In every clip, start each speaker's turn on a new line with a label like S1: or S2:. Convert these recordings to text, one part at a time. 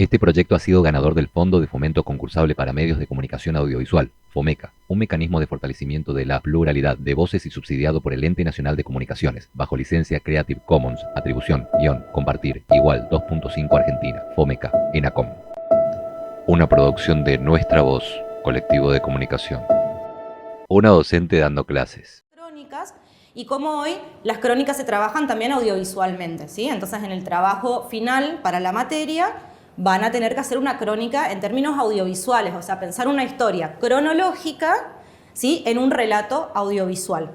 S1: Este proyecto ha sido ganador del Fondo de Fomento Concursable para Medios de Comunicación Audiovisual, FOMECA, un mecanismo de fortalecimiento de la pluralidad de voces y subsidiado por el Ente Nacional de Comunicaciones, bajo licencia Creative Commons, atribución, compartir, igual 2.5 Argentina, FOMECA, ENACOM. Una producción de Nuestra Voz, colectivo de comunicación. Una docente dando clases.
S2: Crónicas, y como hoy las crónicas se trabajan también audiovisualmente, ¿sí? Entonces en el trabajo final para la materia van a tener que hacer una crónica en términos audiovisuales, o sea, pensar una historia cronológica, ¿sí?, en un relato audiovisual.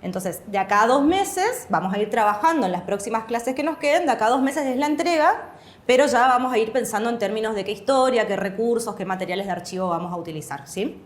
S2: Entonces, de acá a 2 meses vamos a ir trabajando en las próximas clases que nos queden, de acá a 2 meses es la entrega, pero ya vamos a ir pensando en términos de qué historia, qué recursos, qué materiales de archivo vamos a utilizar, ¿sí?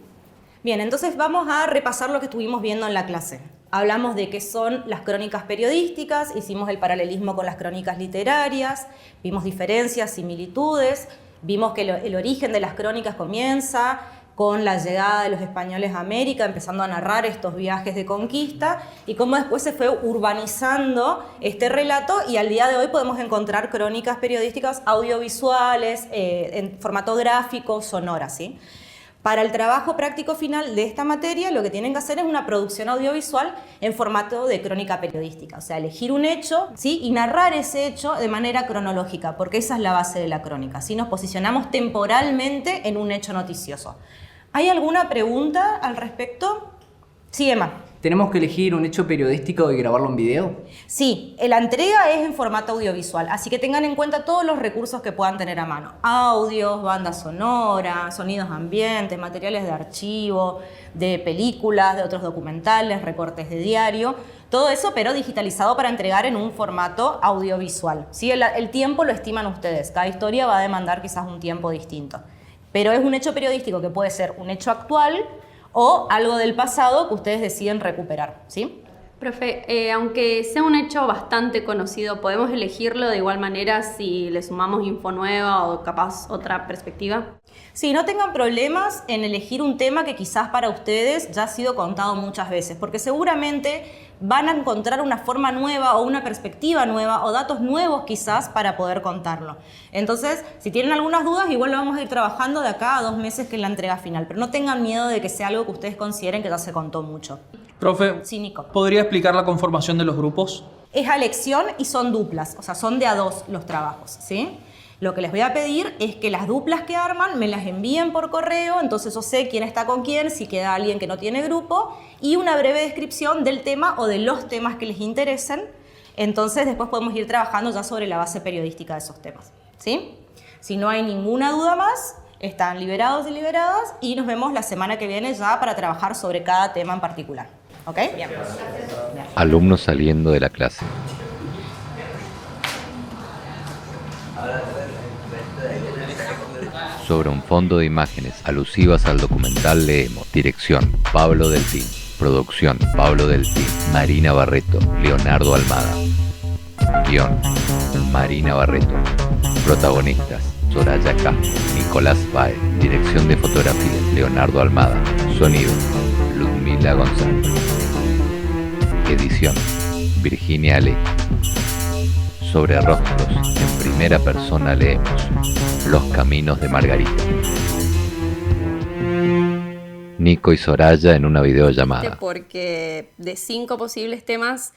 S2: Bien, entonces vamos a repasar lo que estuvimos viendo en la clase. Hablamos de qué son las crónicas periodísticas, hicimos el paralelismo con las crónicas literarias, vimos diferencias, similitudes, vimos que el origen de las crónicas comienza con la llegada de los españoles a América, empezando a narrar estos viajes de conquista, y cómo después se fue urbanizando este relato, y al día de hoy podemos encontrar crónicas periodísticas audiovisuales, en formato gráfico, sonora, ¿sí? Para el trabajo práctico final de esta materia, lo que tienen que hacer es una producción audiovisual en formato de crónica periodística, o sea, elegir un hecho, ¿sí?, y narrar ese hecho de manera cronológica, porque esa es la base de la crónica, ¿sí? Nos posicionamos temporalmente en un hecho noticioso. ¿Hay alguna pregunta al respecto? Sí, Emma.
S3: ¿Tenemos que elegir un hecho periodístico y grabarlo en video?
S2: Sí, la entrega es en formato audiovisual, así que tengan en cuenta todos los recursos que puedan tener a mano. Audios, banda sonora, sonidos ambientes, materiales de archivo, de películas, de otros documentales, recortes de diario, todo eso, pero digitalizado para entregar en un formato audiovisual. ¿Sí? El tiempo lo estiman ustedes, cada historia va a demandar quizás un tiempo distinto, pero es un hecho periodístico que puede ser un hecho actual o algo del pasado que ustedes deciden recuperar, ¿sí?
S4: Profe, aunque sea un hecho bastante conocido, ¿podemos elegirlo de igual manera si le sumamos info nueva o capaz otra perspectiva?
S2: Sí, no tengan problemas en elegir un tema que quizás para ustedes ya ha sido contado muchas veces, porque seguramente van a encontrar una forma nueva o una perspectiva nueva o datos nuevos quizás para poder contarlo. Entonces, si tienen algunas dudas, igual lo vamos a ir trabajando de acá a 2 meses, que es la entrega final, pero no tengan miedo de que sea algo que ustedes consideren que ya se contó mucho.
S5: Profe,
S2: Sí, Nico.
S5: ¿podría explicar la conformación de los grupos?
S2: Es a elección y son duplas, o sea, son de a 2 los trabajos, ¿sí? Lo que les voy a pedir es que las duplas que arman me las envíen por correo, entonces yo sé quién está con quién, si queda alguien que no tiene grupo, y una breve descripción del tema o de los temas que les interesen. Entonces después podemos ir trabajando ya sobre la base periodística de esos temas, ¿sí? Si no hay ninguna duda más, están liberados y liberadas, y nos vemos la semana que viene ya para trabajar sobre cada tema en particular. ¿Ok? Bien.
S1: Alumnos saliendo de la clase. Sobre un fondo de imágenes alusivas al documental leemos: dirección, Pablo Delfín. Producción, Pablo Delfín. Marina Barreto, Leonardo Almada. Guión, Marina Barreto. Protagonistas, Soraya Castro, Nicolás Baez. Dirección de fotografía, Leonardo Almada. Sonido, Ludmila González. Edición, Virginia Ale. Sobre rostros, en primera persona leemos: Los caminos de Margarita. Nico y Soraya en una videollamada.
S4: Porque de 5 posibles temas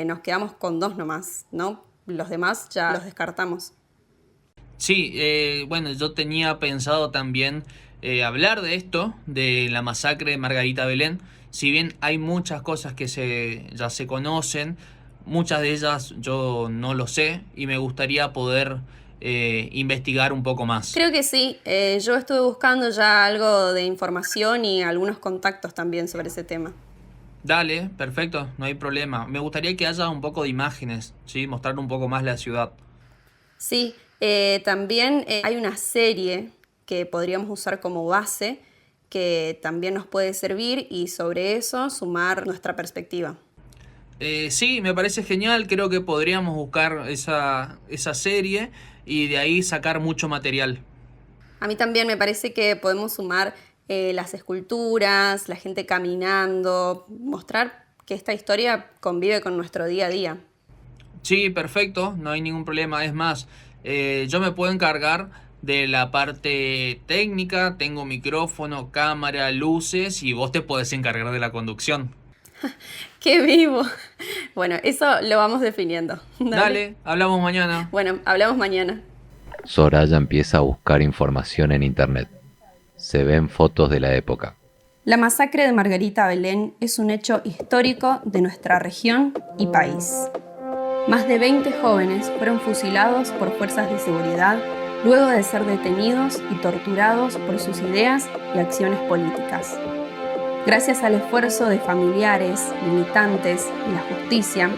S4: nos quedamos con 2 nomás, ¿no? Los demás ya los descartamos.
S6: Sí, bueno, yo tenía pensado también hablar de esto, de la masacre de Margarita Belén. Si bien hay muchas cosas que ya se conocen, muchas de ellas yo no lo sé y me gustaría poder investigar un poco más.
S4: Creo que sí, yo estuve buscando ya algo de información y algunos contactos también sobre ese tema.
S6: Dale, perfecto, no hay problema. Me gustaría que haya un poco de imágenes, ¿sí? Mostrar un poco más la ciudad.
S4: Sí, también hay una serie que podríamos usar como base que también nos puede servir y sobre eso sumar nuestra perspectiva.
S6: Sí, me parece genial, creo que podríamos buscar esa serie y de ahí sacar mucho material.
S4: A mí también me parece que podemos sumar las esculturas, la gente caminando, mostrar que esta historia convive con nuestro día a día.
S6: Sí, perfecto, no hay ningún problema. Es más, yo me puedo encargar de la parte técnica, tengo micrófono, cámara, luces y vos te podés encargar de la conducción.
S4: ¡Qué vivo! Bueno, eso lo vamos definiendo.
S6: Dale, hablamos mañana.
S4: Bueno, hablamos mañana.
S1: Soraya empieza a buscar información en internet. Se ven fotos de la época.
S4: La masacre de Margarita Belén es un hecho histórico de nuestra región y país. Más de 20 jóvenes fueron fusilados por fuerzas de seguridad luego de ser detenidos y torturados por sus ideas y acciones políticas. Gracias al esfuerzo de familiares, militantes y la justicia,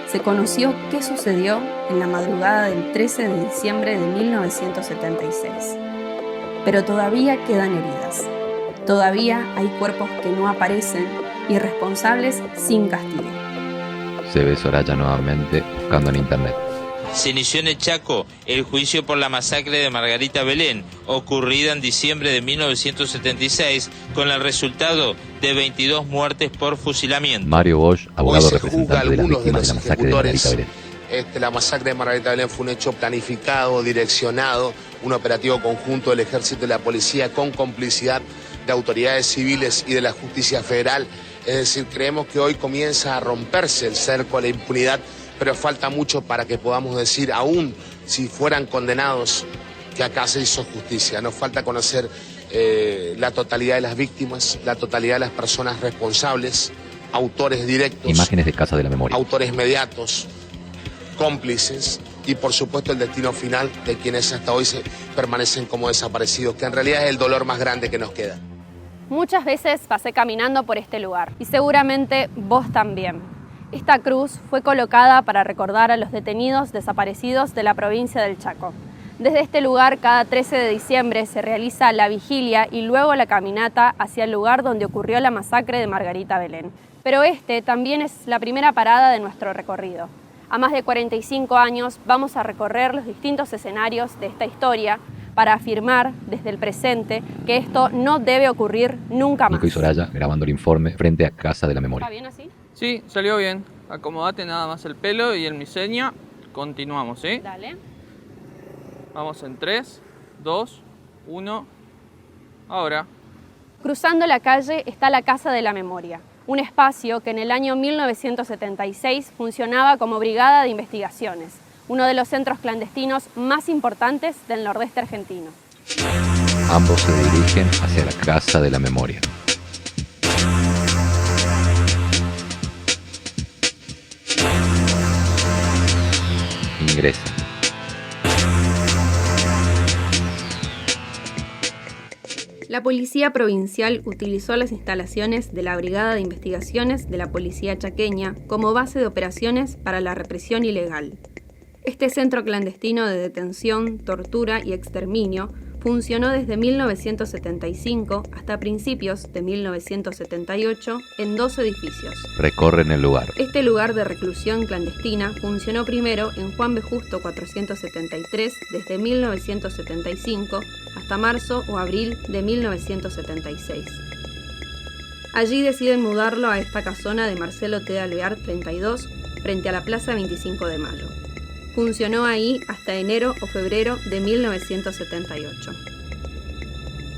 S4: se conoció qué sucedió en la madrugada del 13 de diciembre de 1976. Pero todavía quedan heridas. Todavía hay cuerpos que no aparecen y responsables sin castigo.
S1: Se ve Soraya nuevamente buscando en internet.
S7: Se inició en el Chaco el juicio por la masacre de Margarita Belén, ocurrida en diciembre de 1976, con el resultado de 22 muertes por fusilamiento.
S1: Mario Bosch, abogado
S8: Hoy se
S1: representante de las víctimas de la masacre de Margarita Belén.
S8: La masacre de Margarita Belén fue un hecho planificado, direccionado, un operativo conjunto del Ejército y la Policía con complicidad de autoridades civiles y de la Justicia Federal. Es decir, creemos que hoy comienza a romperse el cerco a la impunidad, pero falta mucho para que podamos decir, aún si fueran condenados, que acá se hizo justicia. Nos falta conocer la totalidad de las víctimas, la totalidad de las personas responsables, autores directos,
S1: Imágenes de Casa de la Memoria.
S8: autores mediatos, cómplices y por supuesto el destino final de quienes hasta hoy permanecen como desaparecidos, que en realidad es el dolor más grande que nos queda.
S9: Muchas veces pasé caminando por este lugar y seguramente vos también. Esta cruz fue colocada para recordar a los detenidos desaparecidos de la provincia del Chaco. Desde este lugar, cada 13 de diciembre se realiza la vigilia y luego la caminata hacia el lugar donde ocurrió la masacre de Margarita Belén. Pero este también es la primera parada de nuestro recorrido. A más de 45 años vamos a recorrer los distintos escenarios de esta historia para afirmar desde el presente que esto no debe ocurrir nunca más.
S1: Nico y Soraya grabando el informe frente a Casa de la Memoria.
S9: ¿Está bien así?
S10: Sí, salió bien. Acomodate nada más el pelo y el miseña. Continuamos, ¿sí?
S9: Dale.
S10: Vamos en 3, 2, 1. Ahora.
S9: Cruzando la calle está la Casa de la Memoria, un espacio que en el año 1976 funcionaba como brigada de investigaciones, uno de los centros clandestinos más importantes del nordeste argentino.
S1: Ambos se dirigen hacia la Casa de la Memoria. Ingresan.
S4: La Policía Provincial utilizó las instalaciones de la Brigada de Investigaciones de la Policía Chaqueña como base de operaciones para la represión ilegal. Este centro clandestino de detención, tortura y exterminio funcionó desde 1975 hasta principios de 1978 en 2 edificios.
S1: Recorren el lugar.
S4: Este lugar de reclusión clandestina funcionó primero en Juan B. Justo 473 desde 1975 hasta marzo o abril de 1976. Allí deciden mudarlo a esta casona de Marcelo T. de Alvear 32 frente a la Plaza 25 de Mayo. Funcionó ahí hasta enero o febrero de 1978.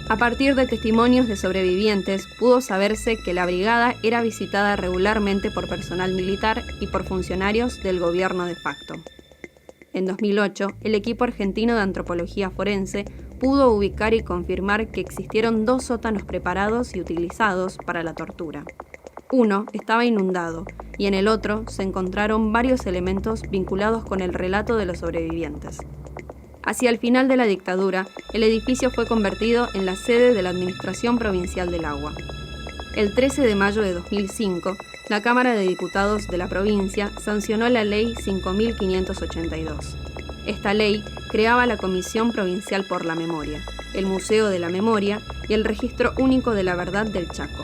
S4: A partir de testimonios de sobrevivientes, pudo saberse que la brigada era visitada regularmente por personal militar y por funcionarios del gobierno de facto. En 2008, el equipo argentino de antropología forense pudo ubicar y confirmar que existieron 2 sótanos preparados y utilizados para la tortura. Uno estaba inundado y en el otro se encontraron varios elementos vinculados con el relato de los sobrevivientes. Hacia el final de la dictadura, el edificio fue convertido en la sede de la Administración Provincial del Agua. El 13 de mayo de 2005, la Cámara de Diputados de la provincia sancionó la Ley 5.582. Esta ley creaba la Comisión Provincial por la Memoria, el Museo de la Memoria y el Registro Único de la Verdad del Chaco.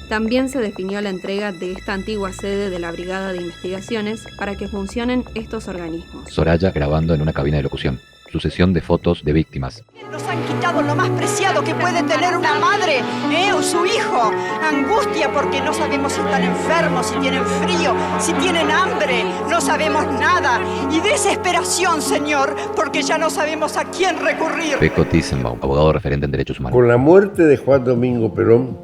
S4: También se definió la entrega de esta antigua sede de la Brigada de Investigaciones para que funcionen estos organismos.
S1: Soraya grabando en una cabina de locución. sucesión de fotos de víctimas.
S11: Nos han quitado lo más preciado que puede tener una madre, o su hijo. Angustia porque no sabemos si están enfermos, si tienen frío, si tienen hambre. No sabemos nada. Y desesperación, Señor, porque ya no sabemos a quién recurrir.
S1: Peco Tissenbaum, abogado referente en derechos humanos.
S12: Con la muerte de Juan Domingo Perón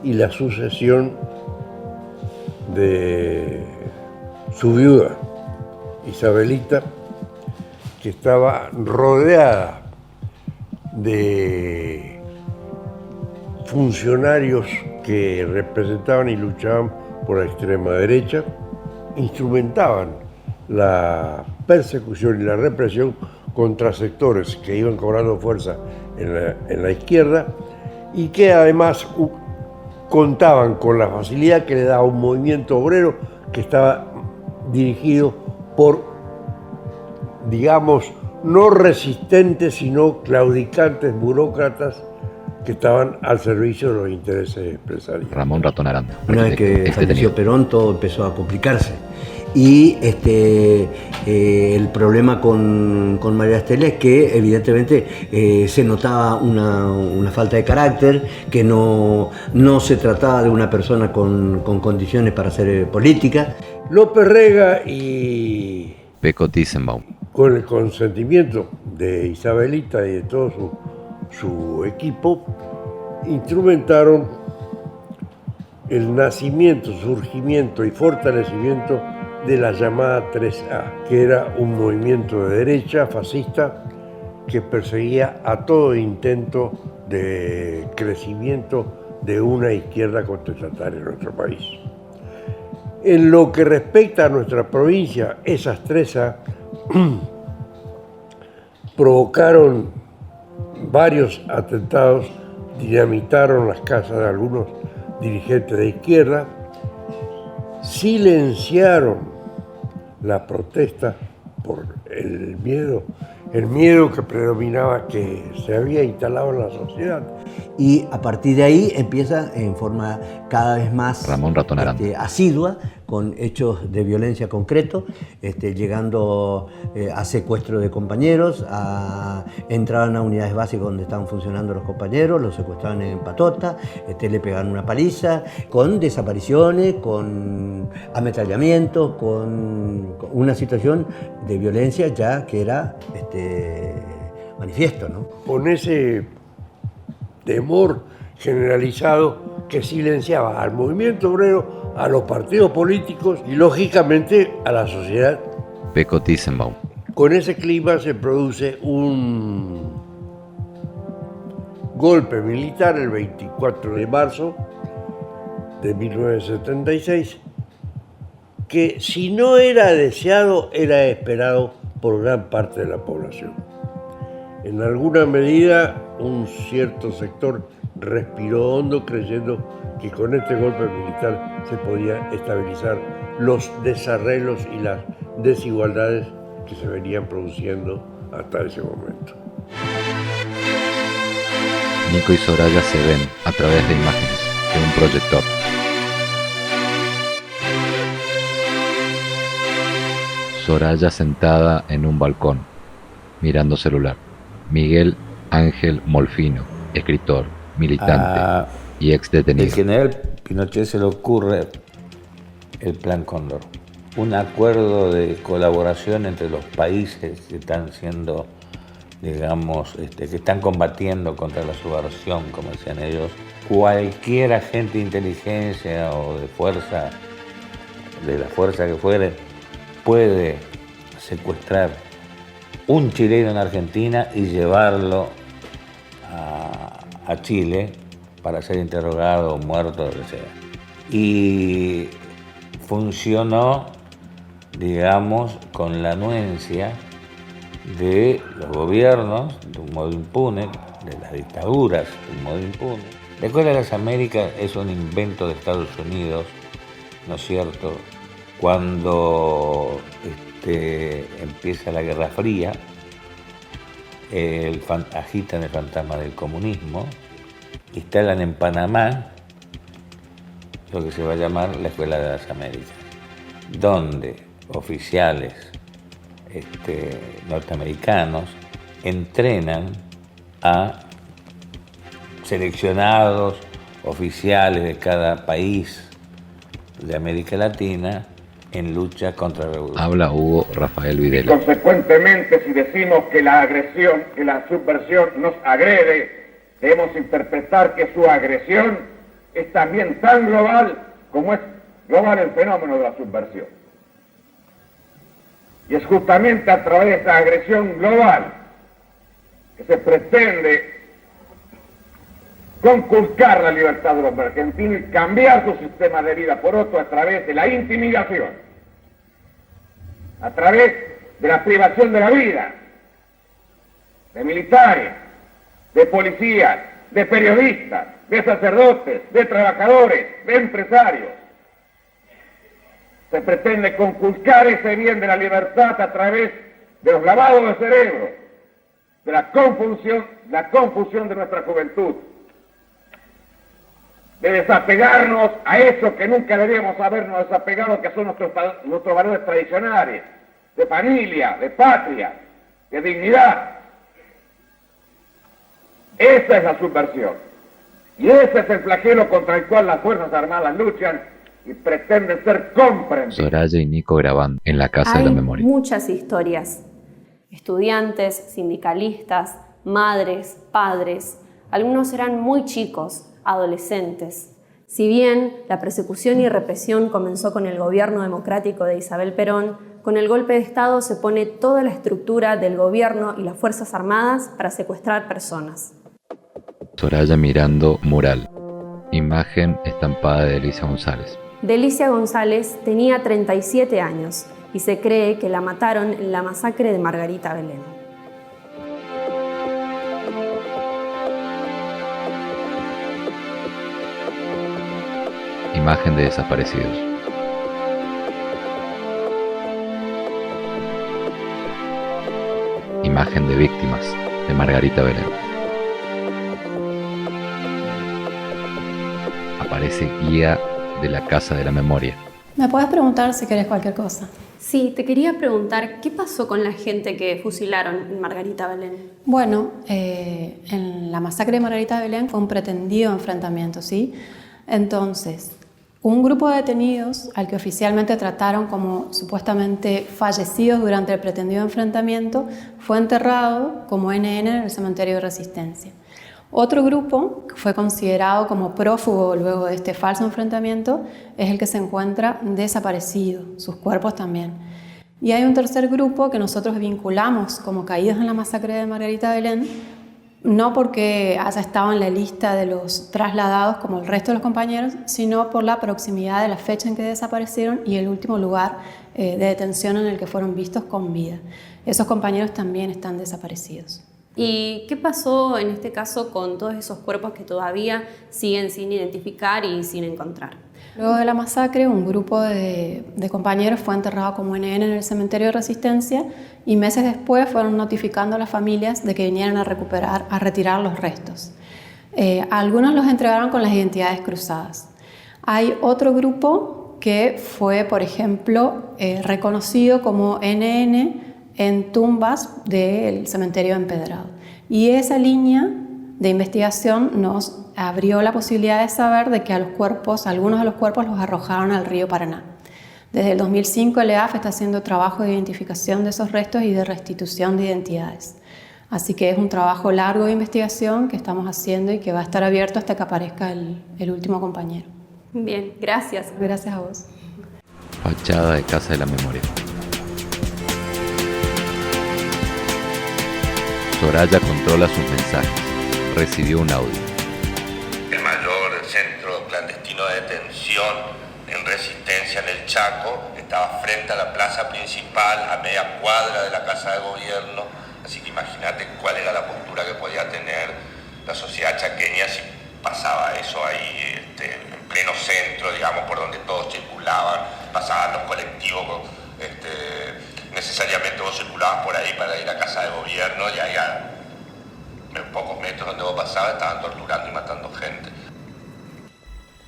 S12: y la sucesión de su viuda, Isabelita, que estaba rodeada de funcionarios que representaban y luchaban por la extrema derecha, instrumentaban la persecución y la represión contra sectores que iban cobrando fuerza en la izquierda y que además contaban con la facilidad que le daba un movimiento obrero que estaba dirigido por, digamos, no resistentes, sino claudicantes burócratas que estaban al servicio de los intereses empresariales.
S1: Ramón Ratón Aranda.
S13: Una vez que falleció Perón, todo empezó a complicarse. Y el problema con María Estela es que evidentemente se notaba una falta de carácter, que no se trataba de una persona con condiciones para hacer política.
S12: López Rega y
S1: Peco Tissenbaum,
S12: con el consentimiento de Isabelita y de todo su equipo, instrumentaron el nacimiento, surgimiento y fortalecimiento de la llamada 3A, que era un movimiento de derecha fascista que perseguía a todo intento de crecimiento de una izquierda contestataria en nuestro país. En lo que respecta a nuestra provincia, esas 3A provocaron varios atentados, dinamitaron las casas de algunos dirigentes de izquierda, silenciaron la protesta por el miedo que predominaba, que se había instalado en la sociedad.
S13: Y a partir de ahí empieza en forma cada vez más
S1: Ramón Ratón Aranda,
S13: asidua, con hechos de violencia concretos, llegando a secuestro de compañeros, entraban a unidades básicas donde estaban funcionando los compañeros, los secuestraban en patota, le pegaban una paliza, con desapariciones, con ametrallamientos, con una situación de violencia ya que era manifiesto, ¿no?
S12: Con ese temor generalizado que silenciaba al movimiento obrero, a los partidos políticos y lógicamente a la sociedad.
S1: Peco Tissenbaum.
S12: Con ese clima se produce un golpe militar el 24 de marzo de 1976, que si no era deseado, era esperado por gran parte de la población. En alguna medida, un cierto sector respiró hondo creyendo que con este golpe militar se podía estabilizar los desarreglos y las desigualdades que se venían produciendo hasta ese momento.
S1: Nico y Soraya se ven a través de imágenes de un proyector. Soraya sentada en un balcón, mirando celular. Miguel Ángel Molfino, escritor, militante y ex detenido.
S14: El general Pinochet se le ocurre el Plan Cóndor, un acuerdo de colaboración entre los países que están siendo, digamos, que están combatiendo contra la subversión, como decían ellos. Cualquier agente de inteligencia o de fuerza, de la fuerza que fuere, puede secuestrar un chileno en Argentina y llevarlo a Chile para ser interrogado, muerto, lo que sea. Y funcionó, digamos, con la anuencia de los gobiernos, de un modo impune, de las dictaduras, de un modo impune. La Escuela de las Américas es un invento de Estados Unidos, ¿no es cierto? Cuando empieza la Guerra Fría, agitan el fantasma del comunismo, instalan en Panamá lo que se va a llamar la Escuela de las Américas, donde oficiales norteamericanos entrenan a seleccionados oficiales de cada país de América Latina en lucha contra la revolución.
S1: Habla Hugo Rafael Videla.
S15: Consecuentemente, si decimos que la agresión, que la subversión nos agrede, debemos interpretar que su agresión es también tan global como es global el fenómeno de la subversión. Y es justamente a través de esa agresión global que se pretende conculcar la libertad del hombre argentino y cambiar su sistema de vida por otro a través de la intimidación, a través de la privación de la vida, de militares, de policías, de periodistas, de sacerdotes, de trabajadores, de empresarios. Se pretende conculcar ese bien de la libertad a través de los lavados de cerebro, de la confusión de nuestra juventud, de desapegarnos a eso que nunca debíamos habernos desapegado, que son nuestros valores tradicionales, de familia, de patria, de dignidad. Esa es la subversión. Y ese es el flagelo contra el cual las Fuerzas Armadas luchan y pretenden ser comprendidos.
S1: Soraya y Nico grabando en la Casa de la Memoria.
S9: Hay muchas historias. Estudiantes, sindicalistas, madres, padres. Algunos eran muy chicos, adolescentes. Si bien la persecución y represión comenzó con el gobierno democrático de Isabel Perón, con el golpe de Estado se pone toda la estructura del gobierno y las Fuerzas Armadas para secuestrar personas.
S1: Soraya mirando mural. Imagen estampada de Delicia González.
S9: Delicia González tenía 37 años y se cree que la mataron en la masacre de Margarita Belén.
S1: Imagen de desaparecidos. Imagen de víctimas de Margarita Belén. Aparece guía de la Casa de la Memoria.
S16: ¿Me puedes preguntar si querés cualquier cosa?
S9: Sí, te quería preguntar, ¿qué pasó con la gente que fusilaron en Margarita Belén?
S16: Bueno, en la masacre de Margarita Belén fue un pretendido enfrentamiento, ¿sí? Entonces, un grupo de detenidos al que oficialmente trataron como supuestamente fallecidos durante el pretendido enfrentamiento fue enterrado como NN en el cementerio de Resistencia. Otro grupo que fue considerado como prófugo luego de este falso enfrentamiento es el que se encuentra desaparecido, sus cuerpos también. Y hay un tercer grupo que nosotros vinculamos como caídos en la masacre de Margarita Belén, no porque haya estado en la lista de los trasladados como el resto de los compañeros, sino por la proximidad de la fecha en que desaparecieron y el último lugar de detención en el que fueron vistos con vida. Esos compañeros también están desaparecidos.
S9: ¿Y qué pasó en este caso con todos esos cuerpos que todavía siguen sin identificar y sin encontrar?
S16: Luego de la masacre, un grupo de compañeros fue enterrado como NN en el cementerio de Resistencia y meses después fueron notificando a las familias de que vinieran a retirar los restos. Algunos los entregaron con las identidades cruzadas. Hay otro grupo que fue, por ejemplo, reconocido como NN en tumbas del cementerio empedrado. Y esa línea de investigación nos abrió la posibilidad de saber de que algunos de los cuerpos los arrojaron al río Paraná. Desde el 2005 el EAF está haciendo trabajo de identificación de esos restos y de restitución de identidades. Así que es un trabajo largo de investigación que estamos haciendo y que va a estar abierto hasta que aparezca el último compañero.
S9: Bien, gracias.
S16: Gracias a vos.
S1: Fachada de Casa de la Memoria. Soraya controla sus mensajes. Recibió un audio.
S17: El mayor centro clandestino de detención en Resistencia en el Chaco estaba frente a la plaza principal, a media cuadra de la Casa de Gobierno, así que imagínate cuál era la postura que podía tener la sociedad chaqueña si pasaba eso ahí en pleno centro, digamos, por donde todos circulaban, pasaban los colectivos, necesariamente vos circulabas por ahí para ir a Casa de Gobierno y ahí a pocos metros donde vos pasabas estaban torturando y matando gente.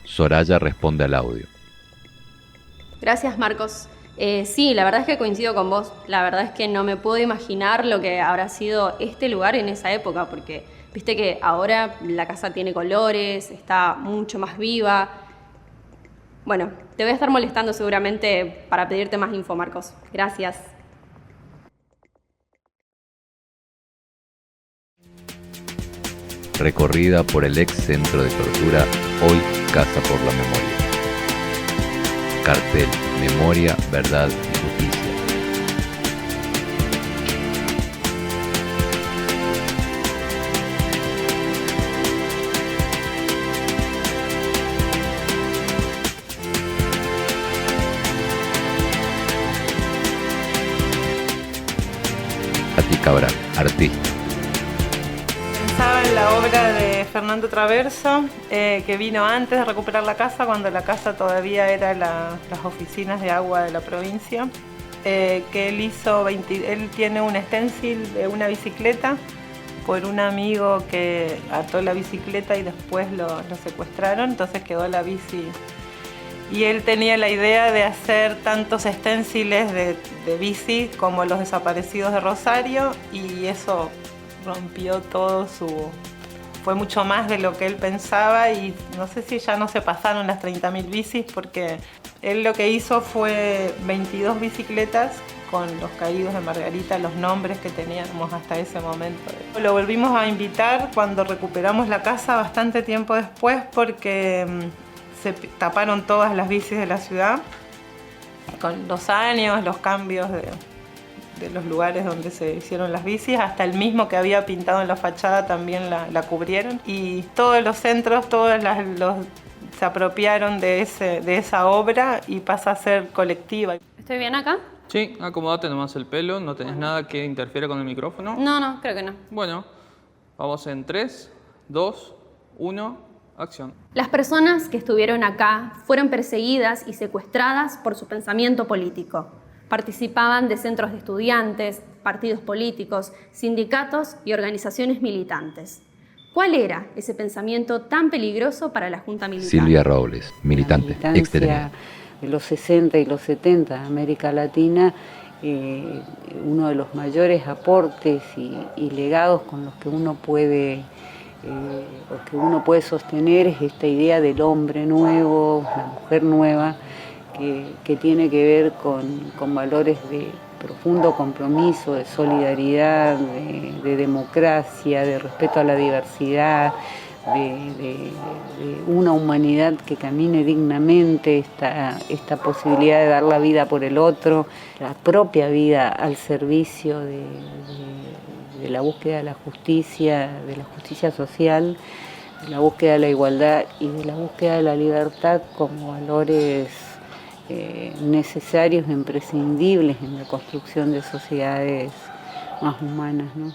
S1: Soraya responde al audio.
S9: Gracias, Marcos. Sí, la verdad es que coincido con vos. La verdad es que no me puedo imaginar lo que habrá sido este lugar en esa época, porque viste que ahora la casa tiene colores, está mucho más viva. Bueno, te voy a estar molestando seguramente para pedirte más info, Marcos. Gracias.
S1: Recorrida por el ex centro de tortura, hoy Casa por la Memoria. Cartel: Memoria, Verdad y Justicia. Ati Cabral, artista.
S18: Pensaba en la obra de Fernando Traverso, que vino antes de recuperar la casa, cuando la casa todavía era las oficinas de agua de la provincia, que él hizo, él tiene un stencil de una bicicleta por un amigo que ató la bicicleta y después lo secuestraron, entonces quedó la bici. Y él tenía la idea de hacer tantos stenciles de bici como los desaparecidos de Rosario, y eso rompió todo fue mucho más de lo que él pensaba, y no sé si ya no se pasaron las 30.000 bicis, porque él lo que hizo fue 22 bicicletas con los caídos de Margarita, los nombres que teníamos hasta ese momento. Lo volvimos a invitar cuando recuperamos la casa bastante tiempo después, porque se taparon todas las bicis de la ciudad. Con los años, los cambios de los lugares donde se hicieron las bicis, hasta el mismo que había pintado en la fachada también la cubrieron, y todos los centros, se apropiaron de esa obra y pasa a ser colectiva.
S9: ¿Estoy bien acá?
S10: Sí, acomodate nomás el pelo, no tenés nada que interfiera con el micrófono.
S9: No, creo que no.
S10: Bueno, vamos en 3, 2, 1, acción.
S9: Las personas que estuvieron acá fueron perseguidas y secuestradas por su pensamiento político. Participaban de centros de estudiantes, partidos políticos, sindicatos y organizaciones militantes. ¿Cuál era ese pensamiento tan peligroso para la Junta Militar?
S1: Silvia Robles, militante extrema.
S19: De los 60 y los 70 en América Latina, uno de los mayores aportes y legados con los que uno puede sostener es esta idea del hombre nuevo, la mujer nueva, que tiene que ver con valores de profundo compromiso, de solidaridad, de democracia, de respeto a la diversidad, de una humanidad que camine dignamente, esta posibilidad de dar la vida por el otro, la propia vida al servicio de la búsqueda de la justicia social, de la búsqueda de la igualdad y de la búsqueda de la libertad como valores necesarios e imprescindibles en la construcción de sociedades más humanas, ¿no?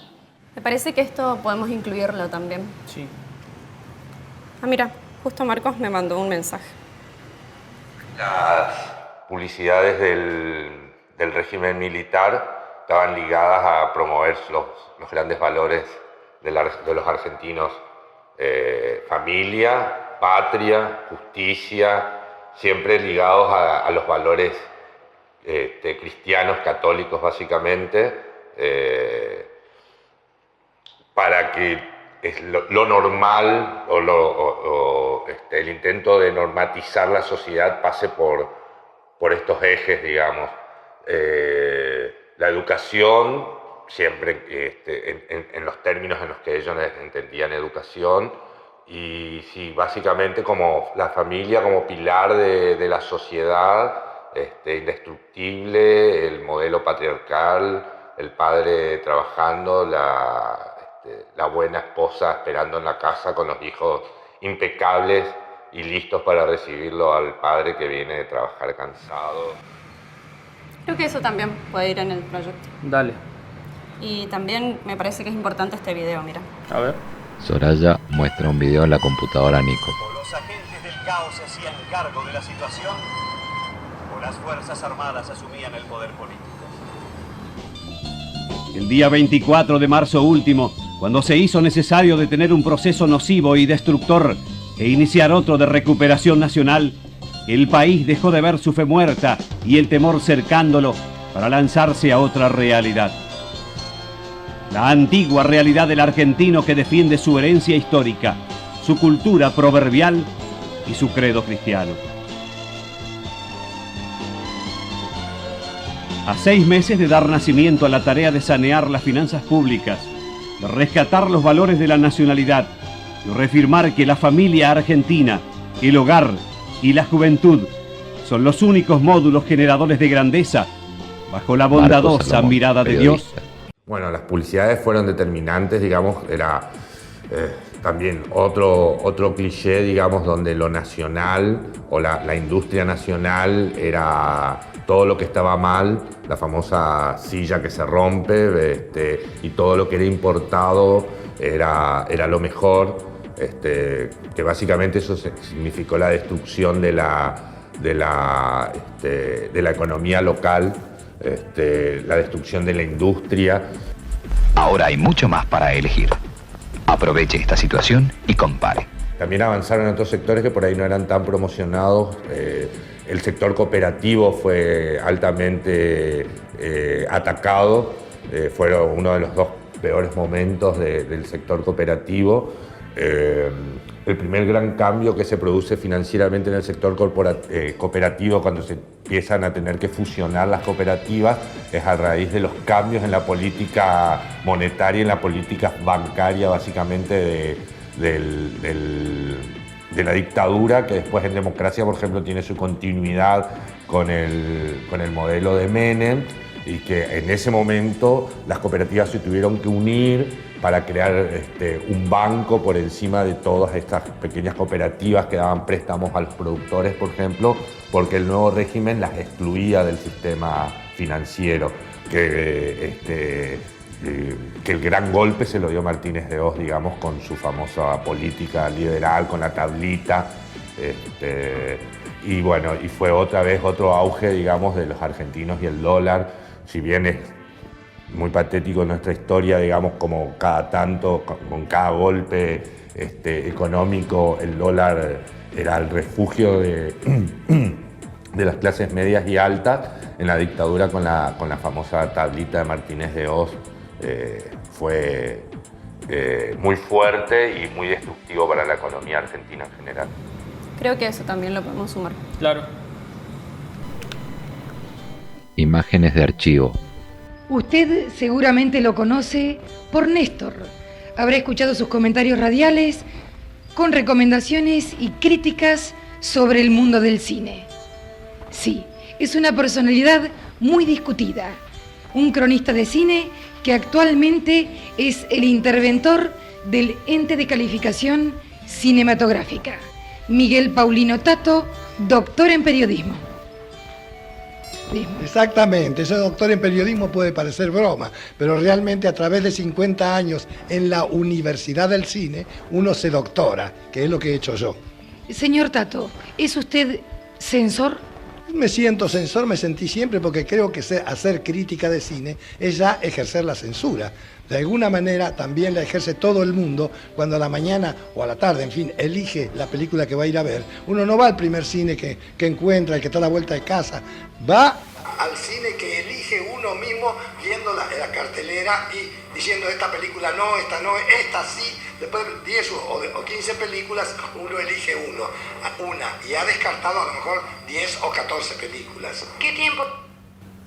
S9: Me parece que esto podemos incluirlo también.
S10: Sí.
S9: Ah, mira, justo Marcos me mandó un mensaje.
S17: Las publicidades del régimen militar estaban ligadas a promover los grandes valores de los argentinos, familia, patria, justicia, siempre ligados a los valores cristianos, católicos básicamente, para que lo normal o el intento de normatizar la sociedad pase por estos ejes, digamos. La educación, siempre en los términos en los que ellos entendían educación, y sí, básicamente como la familia como pilar de la sociedad, indestructible, el modelo patriarcal, el padre trabajando, la buena esposa esperando en la casa con los hijos impecables y listos para recibirlo al padre que viene de trabajar cansado.
S9: Creo que eso también puede ir en el proyecto.
S10: Dale.
S9: Y también me parece que es importante este video, mira.
S10: A ver.
S1: Soraya muestra un video en la computadora a Nico.
S20: Los agentes del caos se hacían cargo de la situación o las Fuerzas Armadas asumían el poder político.
S21: El día 24 de marzo último, cuando se hizo necesario detener un proceso nocivo y destructor e iniciar otro de recuperación nacional, el país dejó de ver su fe muerta y el temor cercándolo para lanzarse a otra realidad. La antigua realidad del argentino que defiende su herencia histórica, su cultura proverbial y su credo cristiano. A 6 meses de dar nacimiento a la tarea de sanear las finanzas públicas, de rescatar los valores de la nacionalidad y reafirmar que la familia argentina, el hogar y la juventud son los únicos módulos generadores de grandeza, bajo la bondadosa mirada de Dios.
S3: Bueno, las publicidades fueron determinantes, digamos, era también otro cliché, digamos, donde lo nacional o la industria nacional era todo lo que estaba mal, la famosa silla que se rompe, y todo lo que era importado era lo mejor, que básicamente eso significó la destrucción de la economía local, la destrucción de la industria.
S1: Ahora hay mucho más para elegir. Aproveche esta situación y compare.
S3: También avanzaron en otros sectores que por ahí no eran tan promocionados. El sector cooperativo fue altamente atacado. Fueron uno de los 2 peores momentos del sector cooperativo. El primer gran cambio que se produce financieramente en el sector cooperativo cuando se empiezan a tener que fusionar las cooperativas es a raíz de los cambios en la política monetaria y en la política bancaria, básicamente de la dictadura, que después en democracia, por ejemplo, tiene su continuidad con el modelo de Menem, y que en ese momento las cooperativas se tuvieron que unir para crear un banco por encima de todas estas pequeñas cooperativas que daban préstamos a los productores, por ejemplo, porque el nuevo régimen las excluía del sistema financiero, que el gran golpe se lo dio Martínez de Hoz, digamos, con su famosa política liberal, con la tablita, y bueno, y fue otra vez otro auge, digamos, de los argentinos y el dólar. Si bien es muy patético nuestra historia, digamos, como cada tanto, con cada golpe económico, el dólar era el refugio de las clases medias y altas. En la dictadura, con la famosa tablita de Martínez de Hoz, fue muy fuerte y muy destructivo para la economía argentina en general.
S4: Creo que eso también lo podemos sumar.
S5: Claro.
S1: Imágenes de archivo.
S22: Usted seguramente lo conoce por Néstor. Habrá escuchado sus comentarios radiales con recomendaciones y críticas sobre el mundo del cine. Sí, es una personalidad muy discutida. Un cronista de cine que actualmente es el interventor del ente de calificación cinematográfica. Miguel Paulino Tato, doctor en periodismo.
S23: Exactamente, ese doctor en periodismo puede parecer broma, pero realmente a través de 50 años en la Universidad del Cine, uno se doctora, que es lo que he hecho yo.
S22: Señor Tato, ¿es usted censor?
S23: Me siento censor, me sentí siempre, porque creo que hacer crítica de cine es ya ejercer la censura. De alguna manera también la ejerce todo el mundo cuando a la mañana o a la tarde, en fin, elige la película que va a ir a ver. Uno no va al primer cine que encuentra, el que está a la vuelta de casa, va al cine que elige uno mismo, viendo la cartelera y diciendo esta película no, esta no, esta sí. Después de 10 o 15 películas, uno elige una y ha descartado a lo mejor 10 o 14 películas. ¿Qué tiempo?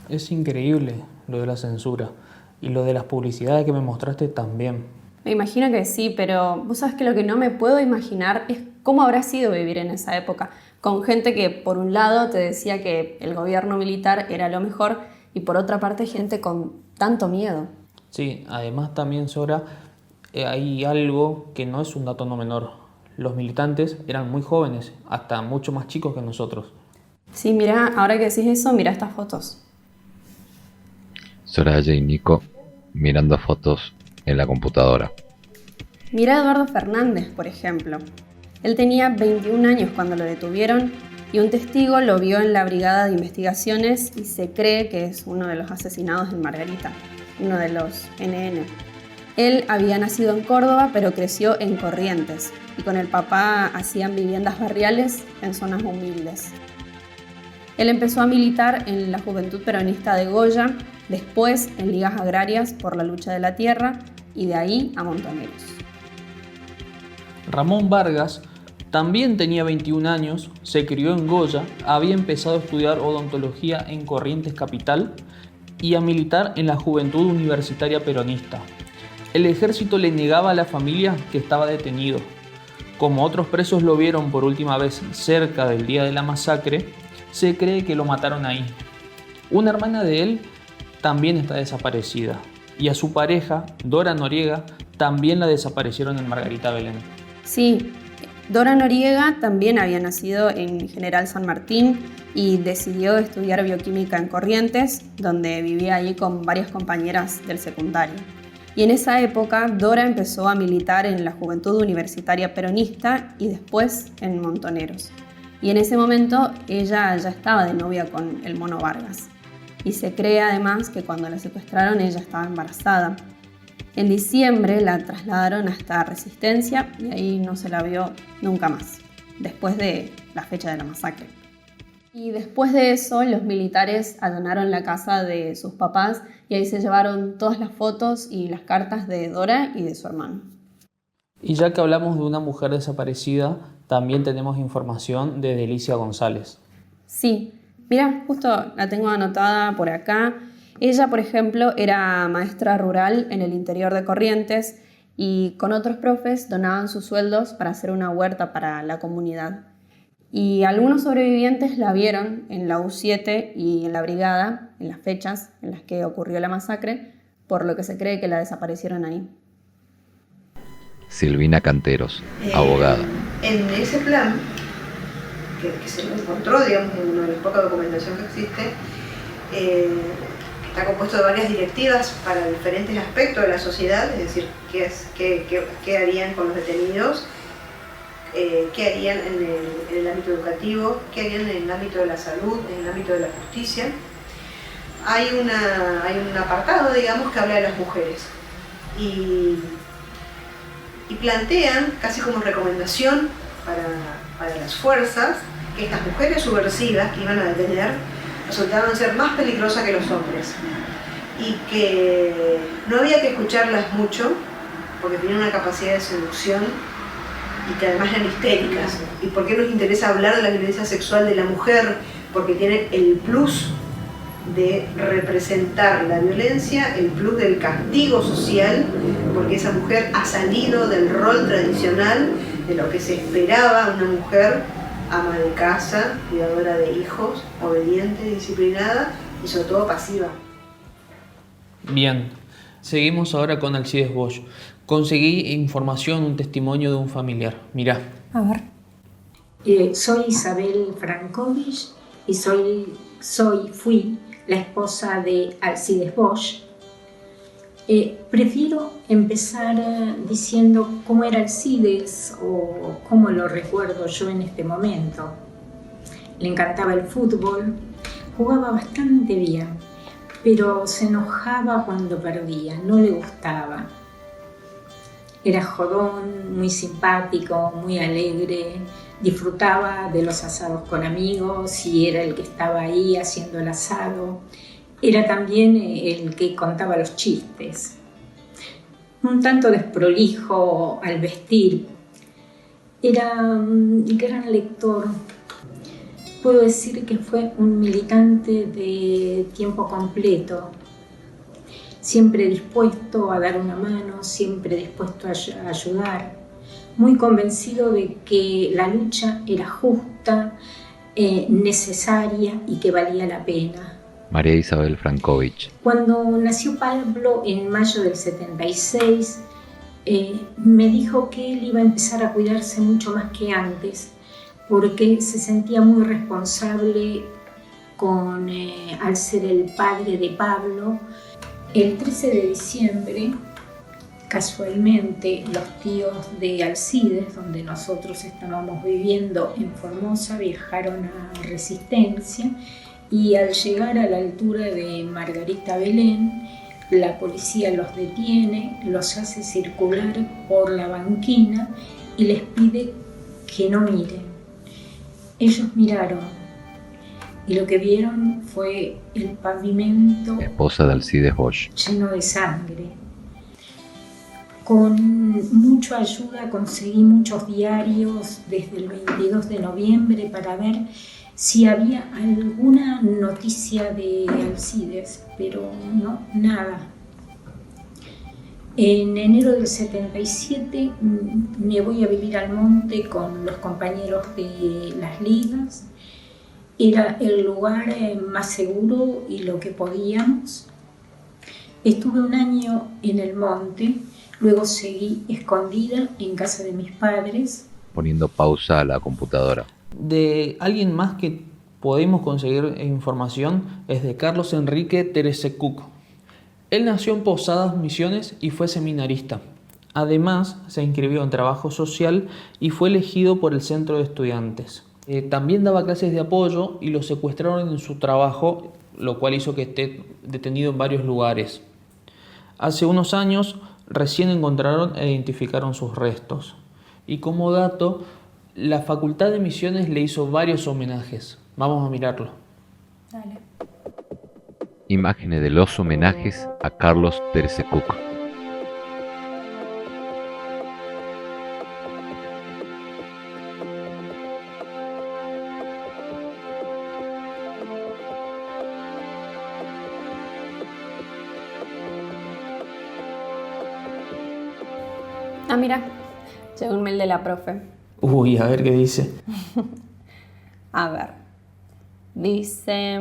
S5: Es increíble lo de la censura y lo de las publicidades que me mostraste también.
S4: Me imagino que sí, pero vos sabés que lo que no me puedo imaginar es cómo habrá sido vivir en esa época, con gente que por un lado te decía que el gobierno militar era lo mejor y por otra parte gente con tanto miedo.
S5: Sí, además también, Sora, hay algo que no es un dato no menor. Los militantes eran muy jóvenes, hasta mucho más chicos que nosotros.
S4: Sí, mira, ahora que decís eso, mira estas fotos.
S1: Soraya y Nico mirando fotos en la computadora.
S4: Mira a Eduardo Fernández, por ejemplo. Él tenía 21 años cuando lo detuvieron y un testigo lo vio en la brigada de investigaciones y se cree que es uno de los asesinados en Margarita, uno de los NN. Él había nacido en Córdoba, pero creció en Corrientes y con el papá hacían viviendas barriales en zonas humildes. Él empezó a militar en la Juventud Peronista de Goya, después en ligas agrarias por la lucha de la tierra y de ahí a Montoneros.
S5: Ramón Vargas también tenía 21 años, se crió en Goya, había empezado a estudiar odontología en Corrientes Capital y a militar en la Juventud Universitaria Peronista. El ejército le negaba a la familia que estaba detenido. Como otros presos lo vieron por última vez cerca del día de la masacre, se cree que lo mataron ahí. Una hermana de él también está desaparecida y a su pareja, Dora Noriega, también la desaparecieron en Margarita Belén.
S4: Sí, Dora Noriega también había nacido en General San Martín y decidió estudiar bioquímica en Corrientes, donde vivía allí con varias compañeras del secundario. Y en esa época Dora empezó a militar en la Juventud Universitaria Peronista y después en Montoneros. Y en ese momento ella ya estaba de novia con el Mono Vargas. Y se cree además que cuando la secuestraron ella estaba embarazada. En diciembre la trasladaron hasta Resistencia y ahí no se la vio nunca más, después de la fecha de la masacre. Y después de eso los militares allanaron la casa de sus papás y ahí se llevaron todas las fotos y las cartas de Dora y de su hermano.
S5: Y ya que hablamos de una mujer desaparecida, también tenemos información de Delicia González.
S4: Sí, mira, justo la tengo anotada por acá. Ella, por ejemplo, era maestra rural en el interior de Corrientes y con otros profes donaban sus sueldos para hacer una huerta para la comunidad. Y algunos sobrevivientes la vieron en la U7 y en la brigada, en las fechas en las que ocurrió la masacre, por lo que se cree que la desaparecieron ahí.
S1: Silvina Canteros, abogada.
S2: En ese plan, que se encontró, digamos, en una de las pocas documentación que existe, está compuesto de varias directivas para diferentes aspectos de la sociedad, es decir, qué harían con los detenidos, qué harían en el ámbito educativo, qué harían en el ámbito de la salud, en el ámbito de la justicia. Hay un apartado, digamos, que habla de las mujeres y plantean, casi como recomendación para las fuerzas, que estas mujeres subversivas que iban a detener resultaban ser más peligrosas que los hombres y que no había que escucharlas mucho porque tenían una capacidad de seducción y que además eran histéricas. ¿Y por qué nos interesa hablar de la violencia sexual de la mujer? Porque tiene el plus de representar la violencia, el plus del castigo social, porque esa mujer ha salido del rol tradicional de lo que se esperaba una mujer ama de casa, cuidadora de hijos, obediente, disciplinada y sobre todo pasiva.
S5: Bien, seguimos ahora con Alcides Bosch. Conseguí información, un testimonio de un familiar. Mirá.
S6: A ver. Soy Isabel Frankovich y fui la esposa de Alcides Bosch. Prefiero empezar diciendo cómo era Alcides o cómo lo recuerdo yo en este momento. Le encantaba el fútbol, jugaba bastante bien, pero se enojaba cuando perdía, no le gustaba. Era jodón, muy simpático, muy alegre, disfrutaba de los asados con amigos y era el que estaba ahí haciendo el asado. Era también el que contaba los chistes. Un tanto desprolijo al vestir. Era un gran lector. Puedo decir que fue un militante de tiempo completo. Siempre dispuesto a dar una mano, siempre dispuesto a ayudar. Muy convencido de que la lucha era justa, necesaria y que valía la pena.
S1: María Isabel Frankovich.
S6: Cuando nació Pablo en mayo del 76, me dijo que él iba a empezar a cuidarse mucho más que antes, porque se sentía muy responsable al ser el padre de Pablo. El 13 de diciembre, casualmente, los tíos de Alcides, donde nosotros estábamos viviendo en Formosa, viajaron a Resistencia y al llegar a la altura de Margarita Belén, la policía los detiene, los hace circular por la banquina y les pide que no miren. Ellos miraron y lo que vieron fue el pavimento
S1: Esposa de Alcides Bosch.
S6: lleno de sangre. Con mucha ayuda conseguí muchos diarios desde el 22 de noviembre para ver si había alguna noticia de Alcides, pero no, nada. En enero del 77 me voy a vivir al monte con los compañeros de las ligas. Era el lugar más seguro y lo que podíamos. Estuve un año en el monte, luego seguí escondida en casa de mis padres.
S1: Poniendo pausa a la computadora.
S5: De alguien más que podemos conseguir información es de Carlos Enrique Teresecuc. Él nació en Posadas Misiones y fue seminarista. Además, se inscribió en trabajo social y fue elegido por el centro de estudiantes. También daba clases de apoyo y lo secuestraron en su trabajo, lo cual hizo que esté detenido en varios lugares. Hace unos años recién encontraron e identificaron sus restos. Y como dato, la Facultad de Misiones le hizo varios homenajes. Vamos a mirarlo.
S16: Dale.
S1: Imágenes de los homenajes a Carlos Teresecuc.
S4: Ah, mira, llegó un mail de la profe.
S5: Uy, a ver qué dice.
S4: A ver, dice...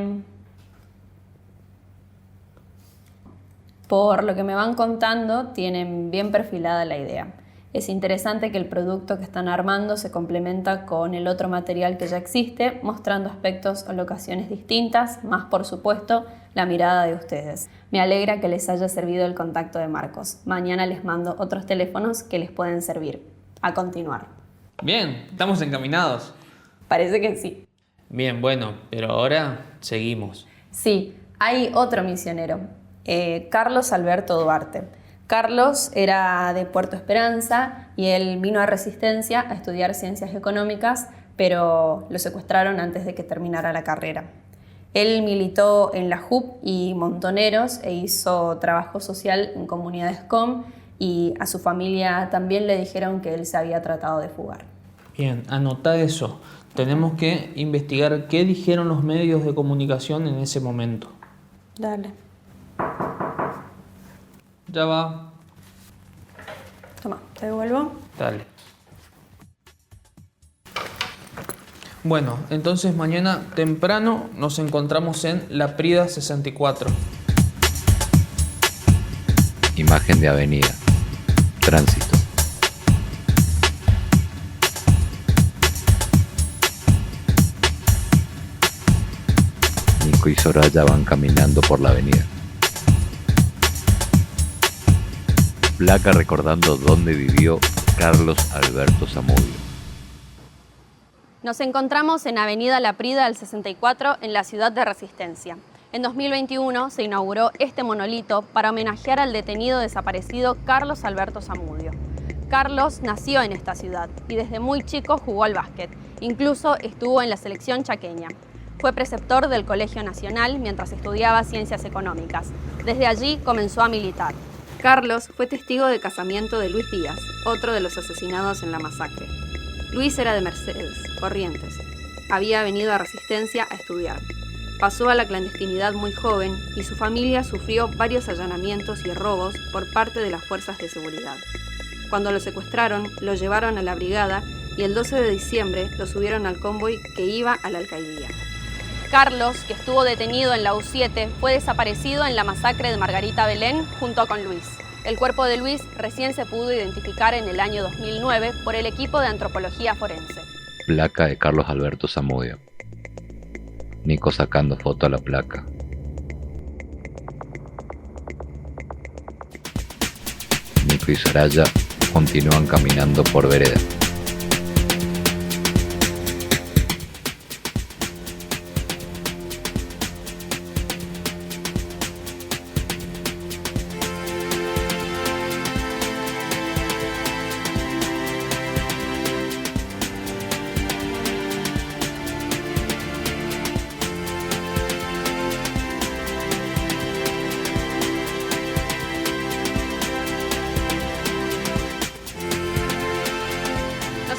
S4: Por lo que me van contando, tienen bien perfilada la idea. Es interesante que el producto que están armando se complementa con el otro material que ya existe, mostrando aspectos o locaciones distintas, más por supuesto la mirada de ustedes. Me alegra que les haya servido el contacto de Marcos. Mañana les mando otros teléfonos que les pueden servir. A continuar.
S5: Bien, estamos encaminados.
S4: Parece que sí.
S5: Bien, bueno, pero ahora seguimos.
S4: Sí, hay otro misionero, Carlos Alberto Duarte. Carlos era de Puerto Esperanza y él vino a Resistencia a estudiar ciencias económicas, pero lo secuestraron antes de que terminara la carrera. Él militó en la JUP y Montoneros e hizo trabajo social en comunidades COM, y a su familia también le dijeron que él se había tratado de fugar.
S5: Bien, anota eso. Tenemos que investigar qué dijeron los medios de comunicación en ese momento.
S4: Dale.
S5: Ya va.
S4: Toma, te devuelvo.
S5: Dale. Bueno, entonces mañana temprano nos encontramos en La Prida 64.
S1: Imagen de avenida. Tránsito. Nico y Soraya van caminando por la avenida. Placa recordando dónde vivió Carlos Alberto Zamudio.
S9: Nos encontramos en Avenida La Prida del 64 en la ciudad de Resistencia. En 2021 se inauguró este monolito para homenajear al detenido desaparecido Carlos Alberto Zamudio. Carlos nació en esta ciudad y desde muy chico jugó al básquet. Incluso estuvo en la selección chaqueña. Fue preceptor del Colegio Nacional mientras estudiaba Ciencias Económicas. Desde allí comenzó a militar. Carlos fue testigo del casamiento de Luis Díaz, otro de los asesinados en la masacre. Luis era de Mercedes, Corrientes. Había venido a Resistencia a estudiar. Pasó a la clandestinidad muy joven y su familia sufrió varios allanamientos y robos por parte de las fuerzas de seguridad. Cuando lo secuestraron, lo llevaron a la brigada y el 12 de diciembre lo subieron al convoy que iba a la alcaldía. Carlos, que estuvo detenido en la U7, fue desaparecido en la masacre de Margarita Belén junto con Luis. El cuerpo de Luis recién se pudo identificar en el año 2009 por el equipo de antropología forense.
S1: Placa de Carlos Alberto Zamudio. Nico sacando foto a la placa. Nico y Soraya continúan caminando por vereda.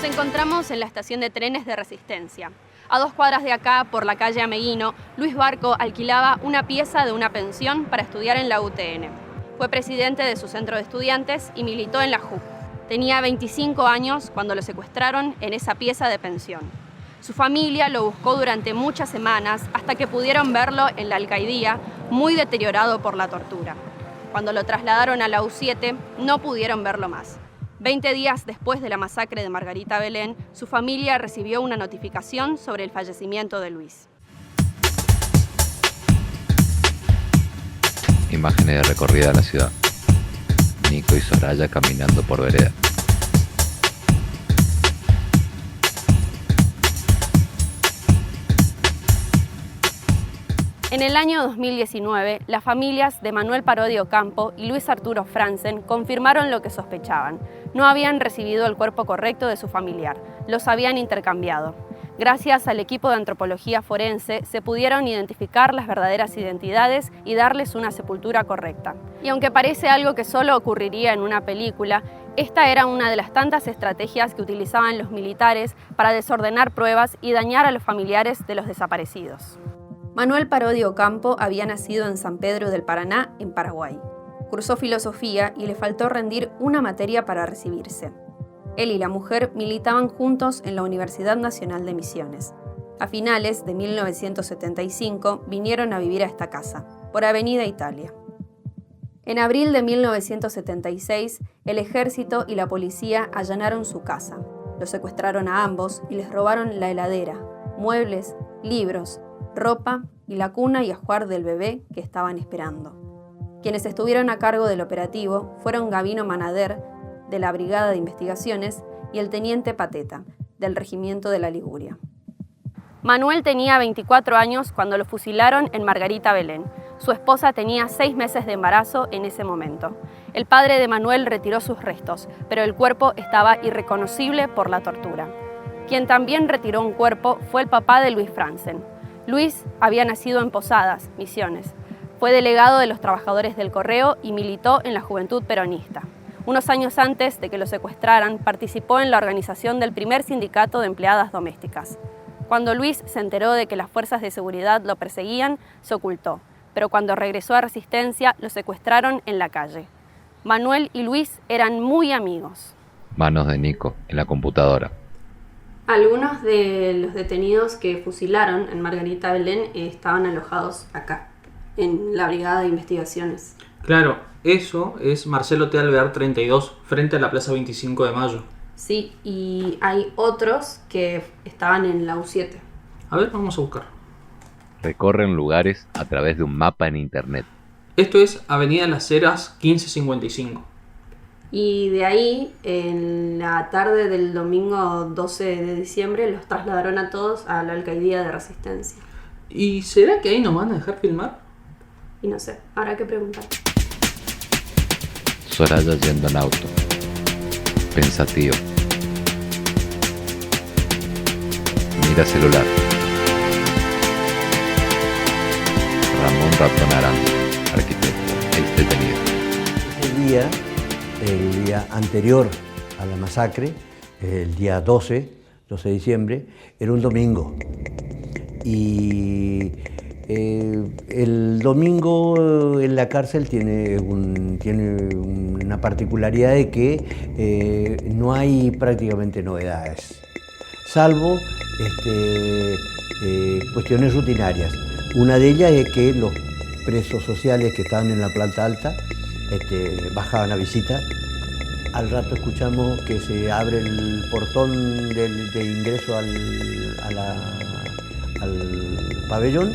S9: Nos encontramos en la estación de trenes de Resistencia. A 2 cuadras de acá, por la calle Ameguino, Luis Barco alquilaba una pieza de una pensión para estudiar en la UTN. Fue presidente de su centro de estudiantes y militó en la JUP. Tenía 25 años cuando lo secuestraron en esa pieza de pensión. Su familia lo buscó durante muchas semanas hasta que pudieron verlo en la alcaidía, muy deteriorado por la tortura. Cuando lo trasladaron a la U7, no pudieron verlo más. 20 días después de la masacre de Margarita Belén, su familia recibió una notificación sobre el fallecimiento de Luis.
S1: Imágenes de recorrida de la ciudad. Nico y Soraya caminando por vereda.
S9: En el año 2019, las familias de Manuel Parodi Ocampo y Luis Arturo Franzen confirmaron lo que sospechaban. No habían recibido el cuerpo correcto de su familiar, los habían intercambiado. Gracias al equipo de antropología forense se pudieron identificar las verdaderas identidades y darles una sepultura correcta. Y aunque parece algo que solo ocurriría en una película, esta era una de las tantas estrategias que utilizaban los militares para desordenar pruebas y dañar a los familiares de los desaparecidos. Manuel Parodi Ocampo había nacido en San Pedro del Paraná, en Paraguay. Cursó filosofía y le faltó rendir una materia para recibirse. Él y la mujer militaban juntos en la Universidad Nacional de Misiones. A finales de 1975 vinieron a vivir a esta casa, por Avenida Italia. En abril de 1976, el ejército y la policía allanaron su casa. Los secuestraron a ambos y les robaron la heladera, muebles, libros, ropa y la cuna y ajuar del bebé que estaban esperando. Quienes estuvieron a cargo del operativo fueron Gabino Manader, de la Brigada de Investigaciones, y el teniente Pateta, del Regimiento de la Liguria. Manuel tenía 24 años cuando lo fusilaron en Margarita Belén. Su esposa tenía 6 meses de embarazo en ese momento. El padre de Manuel retiró sus restos, pero el cuerpo estaba irreconocible por la tortura. Quien también retiró un cuerpo fue el papá de Luis Franzen. Luis había nacido en Posadas, Misiones. Fue delegado de los trabajadores del correo y militó en la Juventud Peronista. Unos años antes de que lo secuestraran, participó en la organización del primer sindicato de empleadas domésticas. Cuando Luis se enteró de que las fuerzas de seguridad lo perseguían, se ocultó. Pero cuando regresó a Resistencia, lo secuestraron en la calle. Manuel y Luis eran muy amigos.
S1: Manos de Nico en la computadora.
S4: Algunos de los detenidos que fusilaron en Margarita Belén estaban alojados acá, en la Brigada de Investigaciones.
S5: Claro, eso es Marcelo T. Alvear 32, frente a la Plaza 25 de Mayo.
S4: Sí, y hay otros que estaban en la U7.
S5: A ver, vamos a buscar.
S1: Recorren lugares a través de un mapa en internet.
S5: Esto es Avenida Las Heras 1555.
S4: Y de ahí, en la tarde del domingo 12 de diciembre, los trasladaron a todos a la alcaidía de Resistencia.
S5: ¿Y será que ahí nos van a dejar filmar?
S4: Y no sé, habrá que preguntar.
S1: Soraya yendo en auto. Pensativo. Mira celular. Ramón Ratón Aranda, arquitecto, ex detenido.
S13: El día anterior a la masacre, el día 12 de diciembre, era un domingo. Y el domingo en la cárcel tiene una particularidad de que no hay prácticamente novedades, salvo cuestiones rutinarias. Una de ellas es que los presos sociales que estaban en la planta alta bajaban a visita. Al rato escuchamos que se abre el portón de ingreso al pabellón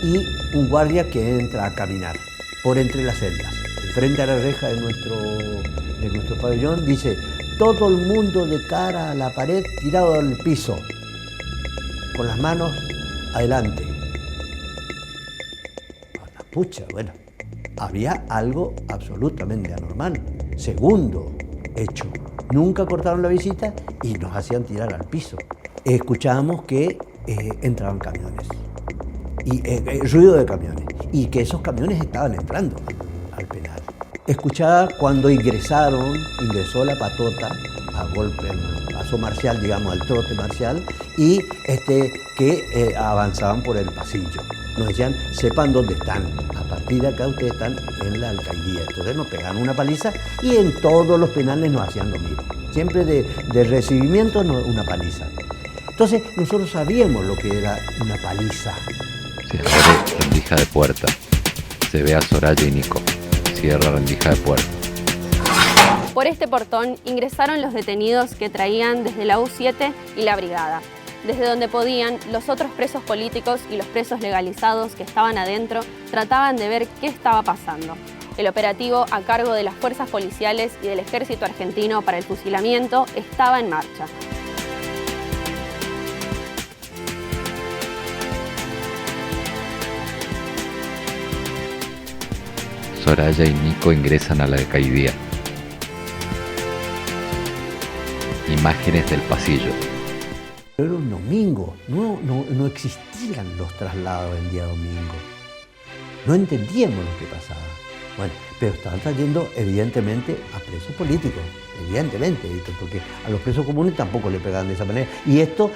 S13: y un guardia que entra a caminar por entre las celdas. Frente a la reja de nuestro pabellón dice: todo el mundo de cara a la pared, tirado al piso, con las manos adelante. Pucha, bueno, había algo absolutamente anormal. Segundo hecho, nunca cortaron la visita y nos hacían tirar al piso. Escuchábamos que entraban camiones, y ruido de camiones, y que esos camiones estaban entrando al penal. Escuchaba cuando ingresó la patota golpe, paso marcial, digamos, al trote marcial, y que avanzaban por el pasillo. Nos decían, sepan dónde están, a partir de acá ustedes están en la alcaidía. Entonces nos pegaban una paliza y en todos los penales nos hacían lo mismo. Siempre de recibimiento una paliza. Entonces nosotros sabíamos lo que era una paliza.
S1: Se abre rendija de puerta. Se ve a Soraya y Nico. Cierra rendija de puerta.
S9: Por este portón ingresaron los detenidos que traían desde la U7 y la brigada. Desde donde podían, los otros presos políticos y los presos legalizados que estaban adentro trataban de ver qué estaba pasando. El operativo a cargo de las fuerzas policiales y del ejército argentino para el fusilamiento estaba en marcha.
S1: Soraya y Nico ingresan a la alcaidía. Imágenes del pasillo.
S13: Era un domingo, no existían los traslados el día domingo. No entendíamos lo que pasaba. Bueno, pero estaban trayendo evidentemente a presos políticos, evidentemente, porque a los presos comunes tampoco le pegaban de esa manera. Y esto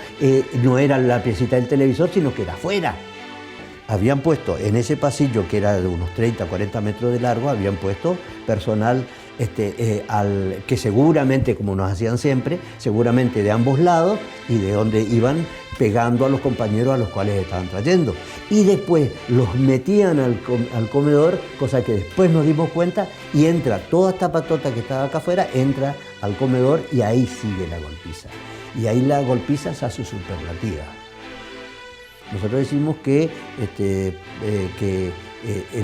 S13: no era la piecita del televisor, sino que era afuera. Habían puesto en ese pasillo, que era de unos 30, 40 metros de largo, habían puesto personal que seguramente, como nos hacían siempre, seguramente de ambos lados y de donde iban pegando a los compañeros a los cuales estaban trayendo. Y después los metían al comedor, cosa que después nos dimos cuenta, y entra toda esta patota que estaba acá afuera, entra al comedor y ahí sigue la golpiza. Y ahí la golpiza se hace superlativa. Nosotros decimos que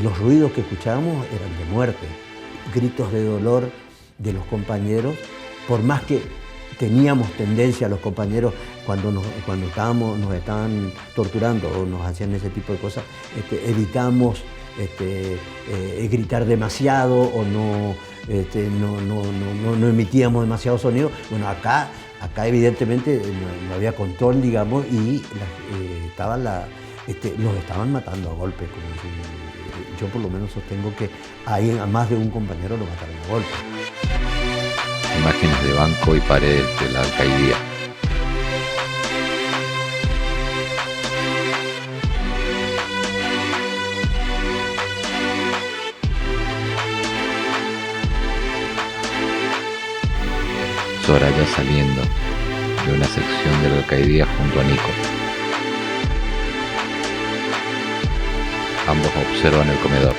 S13: los ruidos que escuchábamos eran de muerte, gritos de dolor de los compañeros, por más que teníamos tendencia a los compañeros cuando nos estaban torturando o nos hacían ese tipo de cosas, evitamos gritar demasiado o no emitíamos demasiado sonido. Bueno, acá evidentemente no había control, digamos, y los estaban matando a golpes. Yo por lo menos sostengo que ahí a más de un compañero lo mataron a golpes.
S1: Imágenes de banco y paredes de la alcaidía. Soraya saliendo de una sección de la alcaidía junto a Nico. Ambos observan el comedor.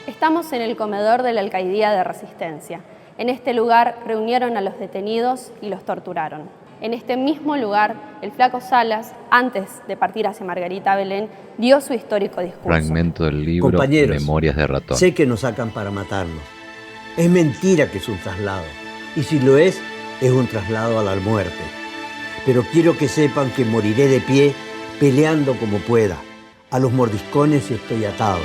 S9: Estamos en el comedor de la alcaidía de Resistencia. En este lugar reunieron a los detenidos y los torturaron. En este mismo lugar, el flaco Salas, antes de partir hacia Margarita Belén, dio su histórico discurso.
S1: Fragmento del libro
S13: Compañeros,
S1: Memorias de Ratón.
S13: Sé que nos sacan para matarnos. Es mentira que es un traslado. Y si lo es un traslado a la muerte. Pero quiero que sepan que moriré de pie, peleando como pueda. A los mordiscones estoy atado.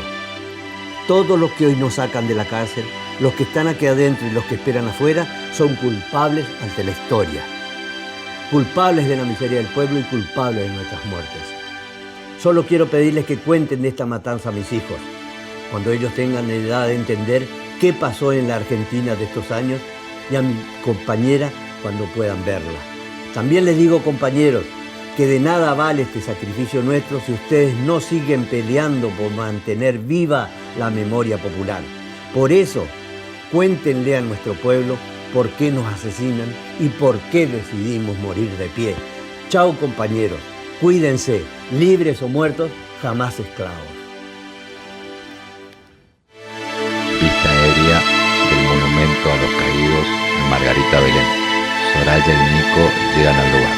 S13: Todos los que hoy nos sacan de la cárcel, los que están aquí adentro y los que esperan afuera, son culpables ante la historia. Culpables de la miseria del pueblo y culpables de nuestras muertes. Solo quiero pedirles que cuenten de esta matanza a mis hijos, cuando ellos tengan la edad de entender qué pasó en la Argentina de estos años, y a mi compañera cuando puedan verla. También les digo, compañeros, que de nada vale este sacrificio nuestro si ustedes no siguen peleando por mantener viva la memoria popular. Por eso, cuéntenle a nuestro pueblo por qué nos asesinan y por qué decidimos morir de pie. Chao, compañeros, cuídense, libres o muertos, jamás esclavos.
S1: Vista aérea del monumento a los caídos en Margarita Belén. Soraya y Nico llegan al lugar.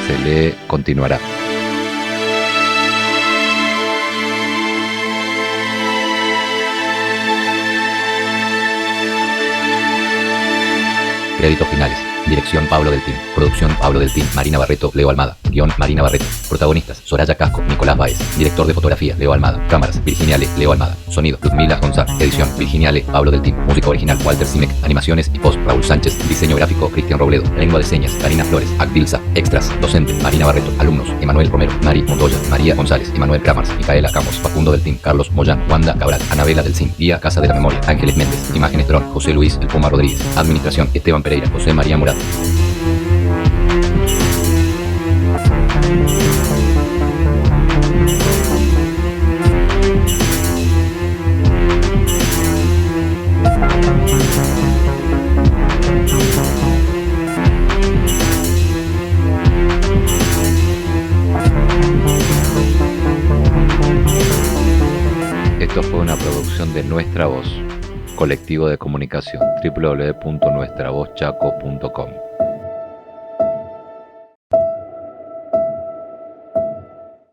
S1: Se lee continuará. Créditos finales. Dirección Pablo del Team. Producción Pablo del Team. Marina Barreto, Leo Almada. Guión Marina Barreto. Protagonistas: Soraya Casco, Nicolás Baez. Director de fotografía: Leo Almada. Cámaras: Virginia Le, Leo Almada. Sonido: Ludmila González. Edición: Virginia Le, Pablo del Team. Música original: Walter Simek. Animaciones y post: Raúl Sánchez. Diseño gráfico: Cristian Robledo. Lengua de señas: Karina Flores. Actilsa. Extras: Docente: Marina Barreto. Alumnos: Emanuel Romero, Mari Montoya, María González, Emanuel Kramars, Micaela Campos, Facundo del Team, Carlos Moyán, Wanda Cabral, Anabela del Sim, Guía Casa de la Memoria, Ángeles Méndez. Imágenes Dron: José Luis El Puma Rodríguez. Administración: Esteban Pereira, José María Murat. Esto fue una producción de Nuestra Voz, colectivo de comunicación, www.nuestravozchaco.com.